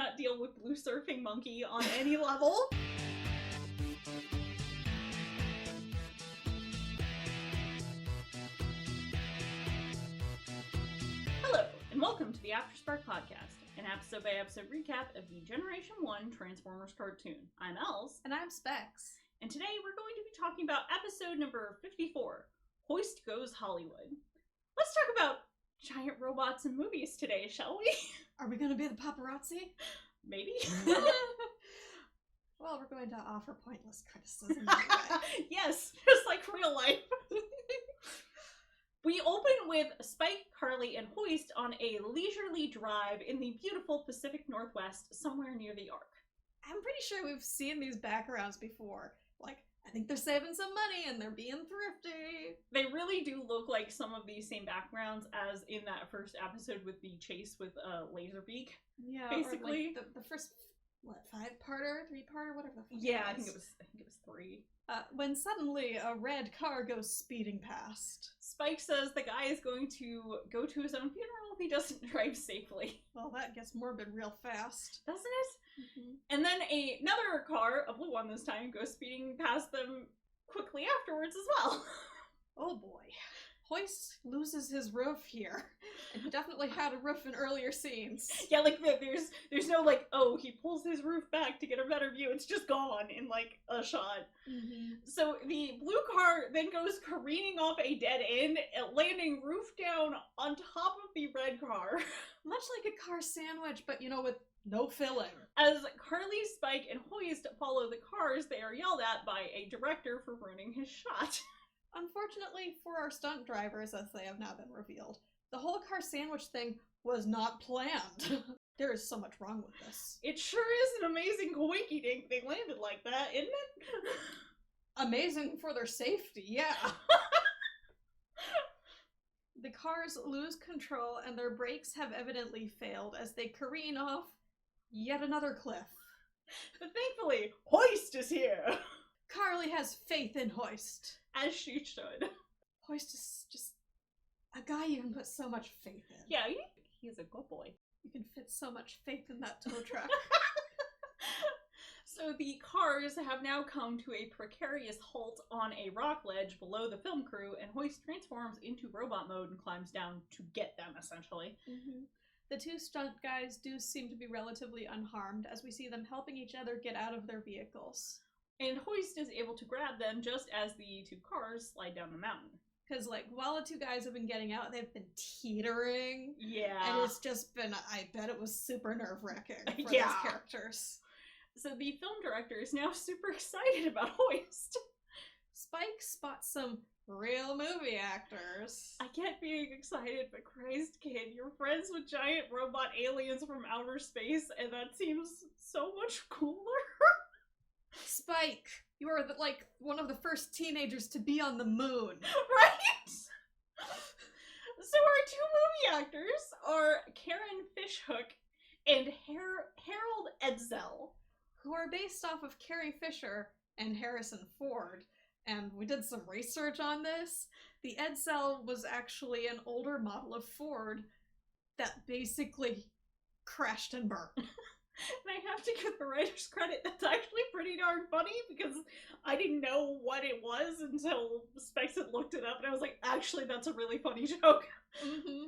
cannot deal with Blue Surfing Monkey on any level. Hello, and welcome to the Afterspark podcast, an episode-by-episode recap of the Generation 1 Transformers cartoon. I'm Els. And I'm Specs. And today we're going to be talking about episode number 54, Hoist Goes Hollywood. Let's talk about giant robots in movies today, shall we? Are we going to be the paparazzi? Maybe. Well, we're going to offer pointless criticism anyway. Yes, just like real life. We open with Spike, Carly, and Hoist on a leisurely drive in the beautiful Pacific Northwest, somewhere near the Ark. I'm pretty sure we've seen these backgrounds before. Like, I think they're saving some money and they're being thrifty. They really do look like some of these same backgrounds as in that first episode with the chase with Laserbeak. Yeah, basically. Or like the first, what, 5-parter, 3-parter, whatever the fuck. Yeah, I think it was 3. When suddenly a red car goes speeding past. Spike says the guy is going to go to his own funeral if he doesn't drive safely. Well, that gets morbid real fast. Doesn't it? Mm-hmm. And then another car, a blue one this time, goes speeding past them quickly afterwards as well. Oh boy. Hoist loses his roof here. And he definitely had a roof in earlier scenes. Yeah, like there's no like, oh, he pulls his roof back to get a better view. It's just gone in like a shot. Mm-hmm. So the blue car then goes careening off a dead end, landing roof down on top of the red car. Much like a car sandwich, but with no filling. As Carly, Spike, and Hoist follow the cars, they are yelled at by a director for ruining his shot. Unfortunately for our stunt drivers, as they have now been revealed, the whole car sandwich thing was not planned. There is so much wrong with this. It sure is an amazing coinky-dink they landed like that, isn't it? Amazing for their safety, yeah. The cars lose control and their brakes have evidently failed as they careen off yet another cliff. But thankfully, Hoist is here! Carly has faith in Hoist. As she should. Hoist is just a guy you can put so much faith in. Yeah, he's a good boy. You can fit so much faith in that tow truck. So the cars have now come to a precarious halt on a rock ledge below the film crew, and Hoist transforms into robot mode and climbs down to get them, essentially. Mm-hmm. The two stunt guys do seem to be relatively unharmed, as we see them helping each other get out of their vehicles. And Hoist is able to grab them just as the two cars slide down the mountain. Because, while the two guys have been getting out, they've been teetering. Yeah. And it's just been, I bet it was super nerve-wracking for yeah. those characters. So the film director is now super excited about Hoist. Spike spots some real movie actors. I get being excited, but Christ, kid, you're friends with giant robot aliens from outer space, and that seems so much cooler. Spike, you are one of the first teenagers to be on the moon. Right? So our two movie actors are Karen Fishhook and Harold Edsel, who are based off of Carrie Fisher and Harrison Ford. And we did some research on this. The Edsel was actually an older model of Ford that basically crashed and burned. And I have to give the writers credit, that's actually pretty darn funny, because I didn't know what it was until Specs had looked it up, and I was like, actually, that's a really funny joke. Mm-hmm.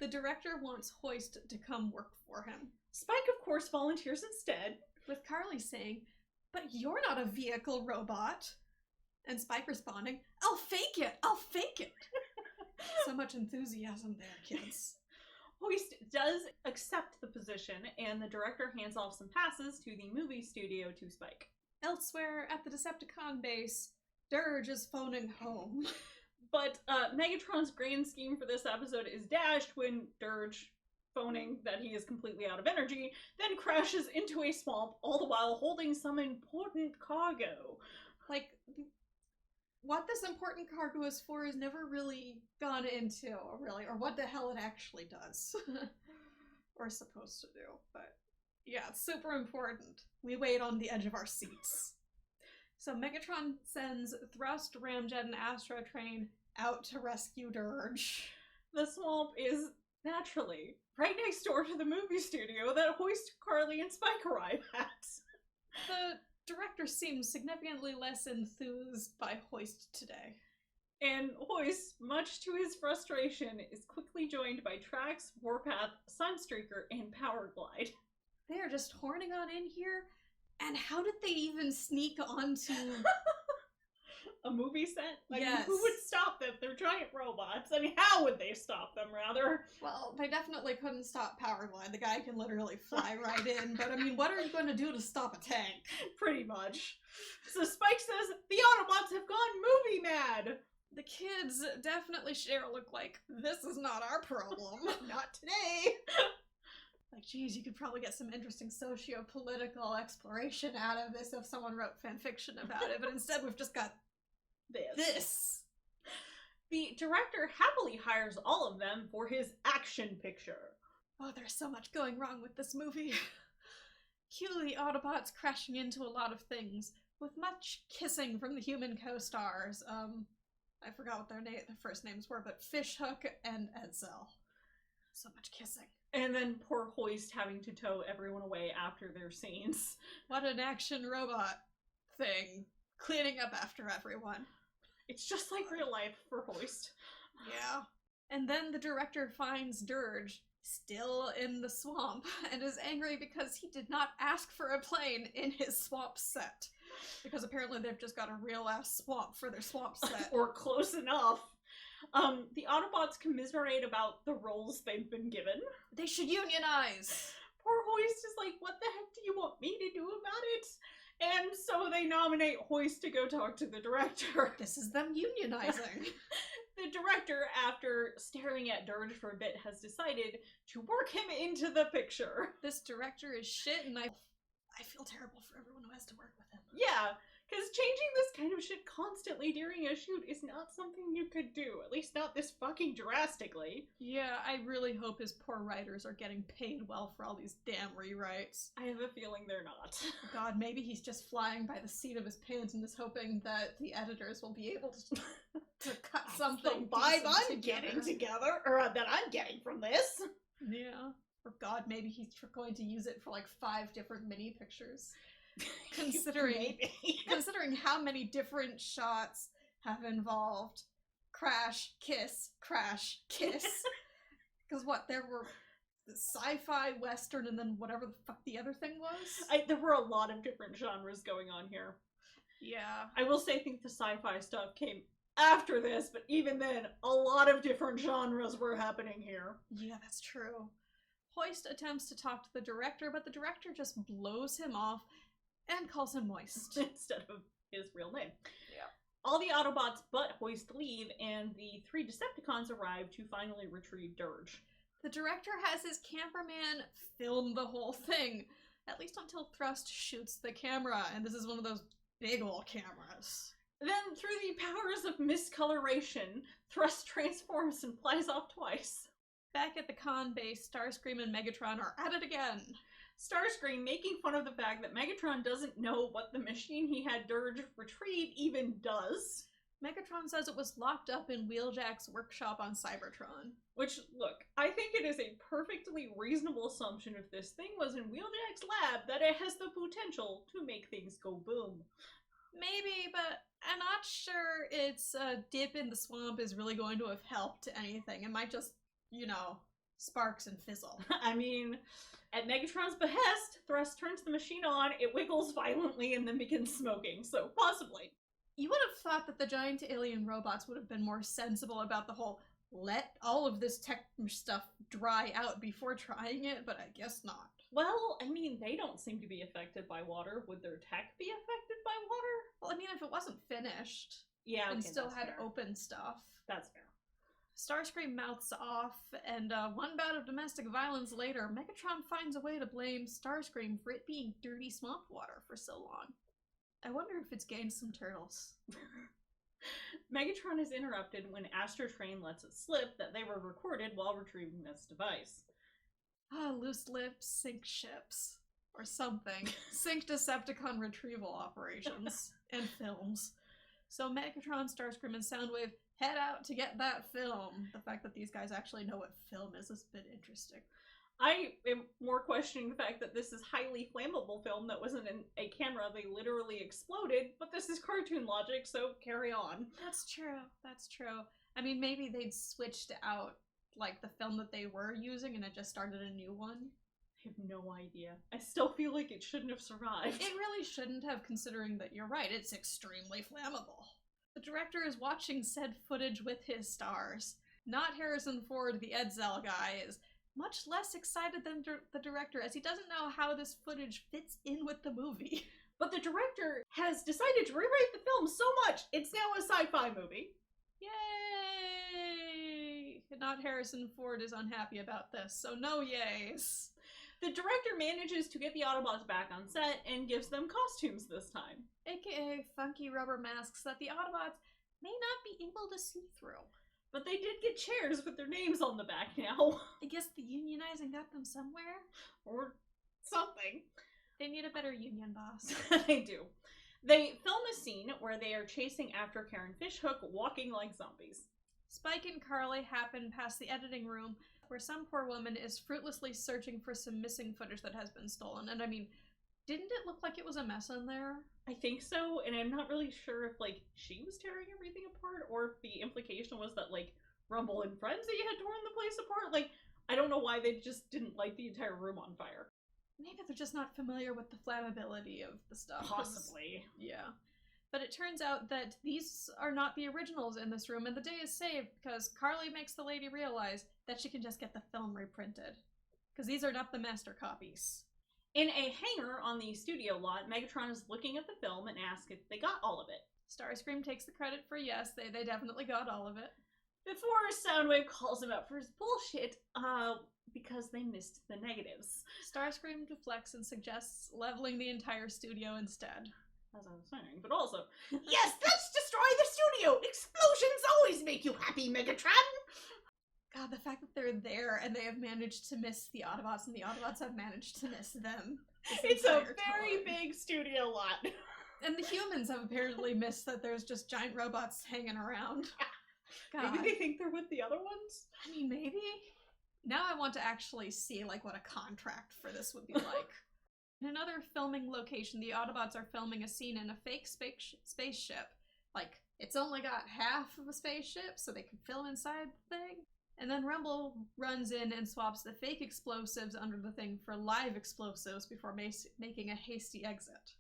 The director wants Hoist to come work for him. Spike, of course, volunteers instead, with Carly saying, "But you're not a vehicle robot." And Spike responding, "I'll fake it! I'll fake it!" So much enthusiasm there, kids. Hoist does accept the position, and the director hands off some passes to the movie studio to Spike. Elsewhere, at the Decepticon base, Dirge is phoning home. But Megatron's grand scheme for this episode is dashed when Dirge, phoning that he is completely out of energy, then crashes into a swamp, all the while holding some important cargo. What this important cargo is for is never really gone into, or what the hell it actually does. Or is supposed to do, but yeah, it's super important. We wait on the edge of our seats. So Megatron sends Thrust, Ramjet, and Astro Train out to rescue Dirge. The swamp is naturally right next door to the movie studio that Hoist, Carly, and Spike arrive at. The director seems significantly less enthused by Hoist today. And Hoist, much to his frustration, is quickly joined by Trax, Warpath, Sunstreaker, and Powerglide. They are just horning on in here, and how did they even sneak onto a movie set? I mean, Yes. who would stop them? They're giant robots. I mean, how would they stop them, rather? Well, they definitely couldn't stop Powerglide. The guy can literally fly right in, but I mean, what are you going to do to stop a tank? Pretty much. So Spike says, the Autobots have gone movie mad! The kids definitely share a look like, this is not our problem. Not today. Like, geez, you could probably get some interesting socio-political exploration out of this if someone wrote fanfiction about it, but instead we've just got this. The director happily hires all of them for his action picture. Oh, there's so much going wrong with this movie. Cue the Autobots crashing into a lot of things, with much kissing from the human co-stars. I forgot what their first names were, but Fishhook and Edsel. So much kissing. And then poor Hoist having to tow everyone away after their scenes. What an action robot thing. Cleaning up after everyone. It's just like real life for Hoist. Yeah. And then the director finds Dirge still in the swamp and is angry because he did not ask for a plane in his swamp set. Because apparently they've just got a real-ass swamp for their swamp set. Or close enough. The Autobots commiserate about the roles they've been given. They should unionize! Poor Hoist is like, what the heck do you want me to do about it? And so they nominate Hoist to go talk to the director. This is them unionizing. The director, after staring at Dirge for a bit, has decided to work him into the picture. This director is shit, and I feel terrible for everyone who has to work with him. Yeah, because changing this kind of shit constantly during a shoot is not something you could do. At least not this fucking drastically. Yeah, I really hope his poor writers are getting paid well for all these damn rewrites. I have a feeling they're not. God, maybe he's just flying by the seat of his pants and is hoping that the editors will be able to cut something the vibe decent I'm getting together, or that I'm getting from this. Yeah. Or God, maybe he's going to use it for like 5 different mini pictures. Considering how many different shots have involved crash, kiss, crash, kiss. Because what, there were the sci-fi, western, and then whatever the fuck the other thing was? There were a lot of different genres going on here. Yeah. I will say I think the sci-fi stuff came after this, but even then, a lot of different genres were happening here. Yeah, that's true. Hoist attempts to talk to the director, but the director just blows him off and calls him Moist. Instead of his real name. Yeah. All the Autobots but Hoist leave, and the 3 Decepticons arrive to finally retrieve Dirge. The director has his cameraman film the whole thing, at least until Thrust shoots the camera, and this is one of those big ol' cameras. Then, through the powers of miscoloration, Thrust transforms and flies off twice. Back at the con base, Starscream and Megatron are at it again. Starscream making fun of the fact that Megatron doesn't know what the machine he had Dirge retrieve even does. Megatron says it was locked up in Wheeljack's workshop on Cybertron. Which, look, I think it is a perfectly reasonable assumption if this thing was in Wheeljack's lab that it has the potential to make things go boom. Maybe, but I'm not sure its dip in the swamp is really going to have helped anything. It might just, you know, sparks and fizzle. I mean, at Megatron's behest, Thrust turns the machine on, it wiggles violently, and then begins smoking, so possibly. You would have thought that the giant alien robots would have been more sensible about the whole let all of this tech stuff dry out before trying it, but I guess not. Well, I mean, they don't seem to be affected by water. Would their tech be affected by water? Well, I mean, if it wasn't finished Yeah, and okay, still that's had fair. open stuff. That's fair. Starscream mouths off, and one bout of domestic violence later, Megatron finds a way to blame Starscream for it being dirty swamp water for so long. I wonder if it's gained some turtles. Megatron is interrupted when Astrotrain lets it slip that they were recorded while retrieving this device. Ah, loose lips, sink ships. Or something. Sink Decepticon retrieval operations. And films. So Megatron, Starscream, and Soundwave head out to get that film. The fact that these guys actually know what film is a bit interesting. I am more questioning the fact that this is highly flammable film that wasn't in a camera. They literally exploded, but this is cartoon logic, so carry on. That's true. That's true. I mean, maybe they'd switched out, like, the film that they were using and it just started a new one. I have no idea. I still feel like it shouldn't have survived. It really shouldn't have, considering that you're right, it's extremely flammable. The director is watching said footage with his stars. Not Harrison Ford, the Edsel guy, is much less excited than the director, as he doesn't know how this footage fits in with the movie. But the director has decided to rewrite the film so much, it's now a sci-fi movie. Yay! Not Harrison Ford is unhappy about this, so no yays. The director manages to get the Autobots back on set and gives them costumes this time. AKA funky rubber masks that the Autobots may not be able to see through. But they did get chairs with their names on the back now. I guess the unionizing got them somewhere? Or something. They need a better union boss. They do. They film a scene where they are chasing after Karen Fishhook, walking like zombies. Spike and Carly happen past the editing room, where some poor woman is fruitlessly searching for some missing footage that has been stolen. And I mean, didn't it look like it was a mess in there? I think so, and I'm not really sure if, like, she was tearing everything apart, or if the implication was that, like, Rumble and Frenzy had torn the place apart. Like, I don't know why they just didn't light the entire room on fire. Maybe they're just not familiar with the flammability of the stuff. Possibly. Yeah. But it turns out that these are not the originals in this room, and the day is saved because Carly makes the lady realize that she can just get the film reprinted. Because these are not the master copies. In a hangar on the studio lot, Megatron is looking at the film and asks if they got all of it. Starscream takes the credit for yes, they definitely got all of it. Before Soundwave calls him out for his bullshit, because they missed the negatives. Starscream deflects and suggests leveling the entire studio instead. As I was saying, but also, yes, let's destroy the studio! Explosions always make you happy, Megatron! God, the fact that they're there and they have managed to miss the Autobots and the Autobots have managed to miss them. It's a very big studio lot. And the humans have apparently missed that there's just giant robots hanging around. God. Maybe they think they're with the other ones? I mean, maybe. Now I want to actually see, like, what a contract for this would be like. In another filming location, the Autobots are filming a scene in a fake spaceship. Like, it's only got half of a spaceship, so they can film inside the thing. And then Rumble runs in and swaps the fake explosives under the thing for live explosives before making a hasty exit.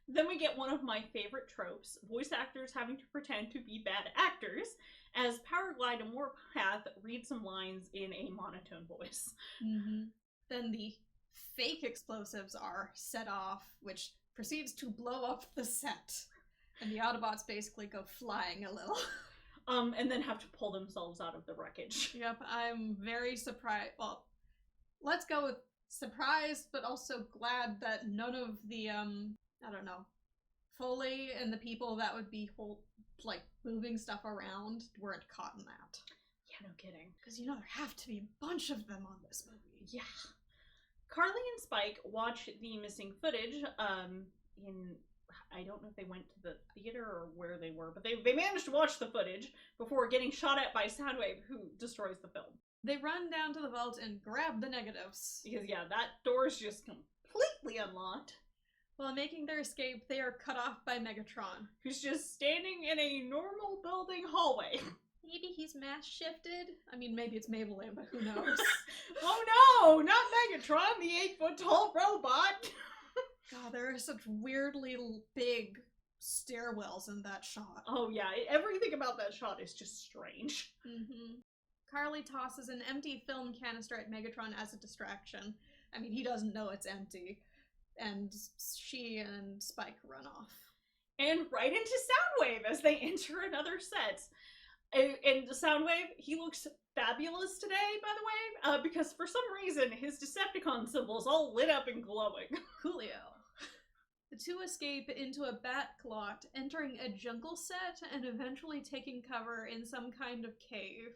Then we get one of my favorite tropes, voice actors having to pretend to be bad actors, as Powerglide and Warpath read some lines in a monotone voice. Mm-hmm. Then the fake explosives are set off, which proceeds to blow up the set. And the Autobots basically go flying a little. And then have to pull themselves out of the wreckage. Yep, I'm very surprised. Well, let's go with surprised, but also glad that none of the, I don't know, Foley and the people that would be, moving stuff around weren't caught in that. Yeah, no kidding. Because, there have to be a bunch of them on this movie. Yeah. Carly and Spike watch the missing footage, I don't know if they went to the theater or where they were, but they managed to watch the footage before getting shot at by Soundwave, who destroys the film. They run down to the vault and grab the negatives. Because, yeah, that door's just completely unlocked. While making their escape, they are cut off by Megatron, who's just standing in a normal building hallway. Maybe he's mass shifted? I mean, maybe it's Maybelline, but who knows? Oh no! Not Megatron, the 8-foot-tall robot! God, there are such weirdly big stairwells in that shot. Oh yeah, everything about that shot is just strange. Mm-hmm. Carly tosses an empty film canister at Megatron as a distraction. I mean, he doesn't know it's empty. And she and Spike run off. And right into Soundwave as they enter another set. And Soundwave, he looks fabulous today, by the way, because for some reason his Decepticon symbol is all lit up and glowing. Coolio. The two escape into a bat clot, entering a jungle set and eventually taking cover in some kind of cave.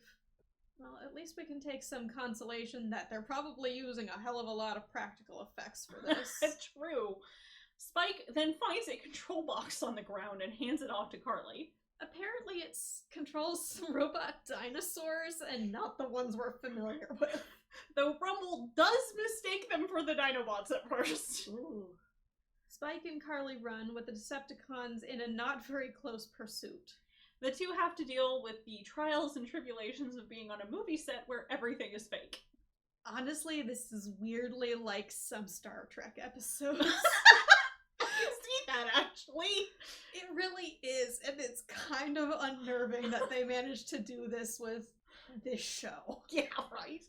Well, at least we can take some consolation that they're probably using a hell of a lot of practical effects for this. True. Spike then finds a control box on the ground and hands it off to Carly. Apparently it controls some robot dinosaurs and not the ones we're familiar with. Though Rumble does mistake them for the Dinobots at first. Ooh. Spike and Carly run with the Decepticons in a not very close pursuit. The two have to deal with the trials and tribulations of being on a movie set where everything is fake. Honestly, this is weirdly like some Star Trek episodes. I can see that, actually. It really is, and it's kind of unnerving that they managed to do this with this show. Yeah, right?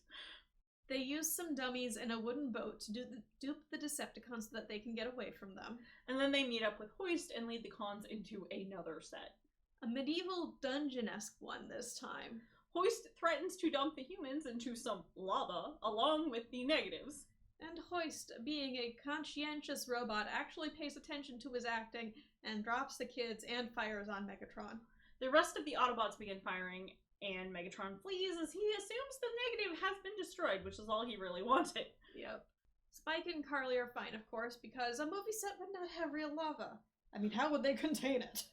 They use some dummies in a wooden boat to dupe the Decepticons so that they can get away from them. And then they meet up with Hoist and lead the cons into another set. A medieval dungeon-esque one this time. Hoist threatens to dump the humans into some lava, along with the negatives. And Hoist, being a conscientious robot, actually pays attention to his acting and drops the kids and fires on Megatron. The rest of the Autobots begin firing, and Megatron flees as he assumes the negative has been destroyed, which is all he really wanted. Yep. Spike and Carly are fine, of course, because a movie set would not have real lava. I mean, how would they contain it?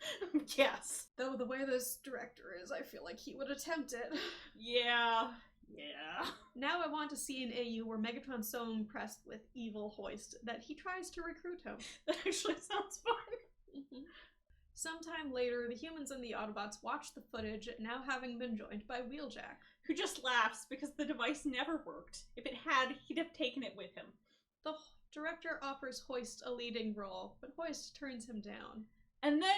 Yes. Though the way this director is, I feel like he would attempt it. Yeah. Now I want to see an AU where Megatron's so impressed with evil Hoist that he tries to recruit him. That actually sounds fun. Sometime later, the humans and the Autobots watch the footage, now having been joined by Wheeljack, who just laughs because the device never worked. If it had, he'd have taken it with him. The director offers Hoist a leading role, but Hoist turns him down. And then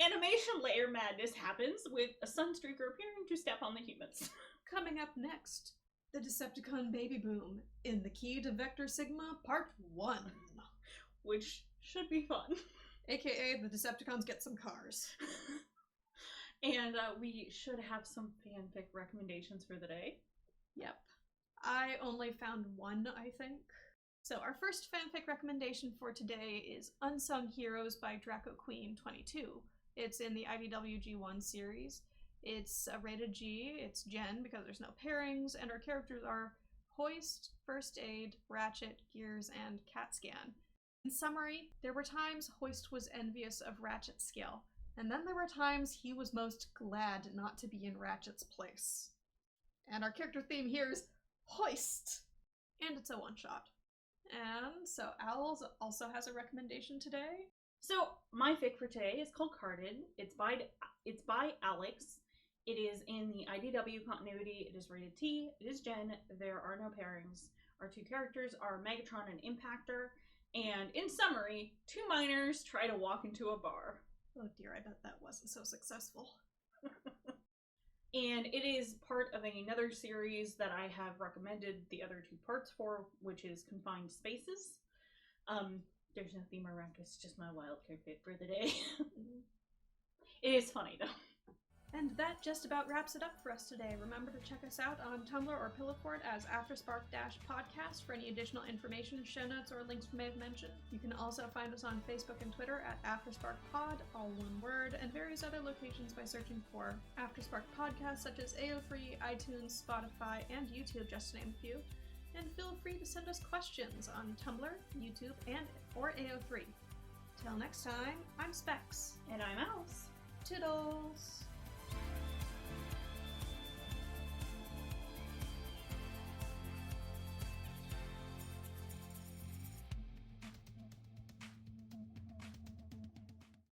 animation layer madness happens, with a Sunstreaker appearing to step on the humans. Coming up next, the Decepticon baby boom in The Key to Vector Sigma Part 1. Which should be fun. AKA the Decepticons get some cars. And we should have some fanfic recommendations for the day. Yep. I only found one, I think. So our first fanfic recommendation for today is Unsung Heroes by Draco Queen 22. It's in the IDW G1 series. It's rated G, it's Gen because there's no pairings, and our characters are Hoist, First Aid, Ratchet, Gears, and CatScan. In summary, there were times Hoist was envious of Ratchet's skill, and then there were times he was most glad not to be in Ratchet's place. And our character theme here is Hoist! And it's a one-shot. And so Owls also has a recommendation today. So my fic for today is called Carded. It's by Alex. It is in the IDW continuity. It is rated T. It is Gen. There are no pairings. Our two characters are Megatron and Impactor. And in summary, two minors try to walk into a bar. Oh dear, I bet that wasn't so successful. And it is part of another series that I have recommended the other two parts for, which is Confined Spaces. There's no theme around, it's just my wildcard fit for the day. It is funny though. And that just about wraps it up for us today. Remember to check us out on Tumblr or Pillowfort as Afterspark-podcast for any additional information, show notes, or links we may have mentioned. You can also find us on Facebook and Twitter at AftersparkPod, all one word, and various other locations by searching for Afterspark podcasts such as AO3, iTunes, Spotify, and YouTube, just to name a few. And feel free to send us questions on Tumblr, YouTube, or AO3. Till next time, I'm Specs. And I'm Alice. Toodles!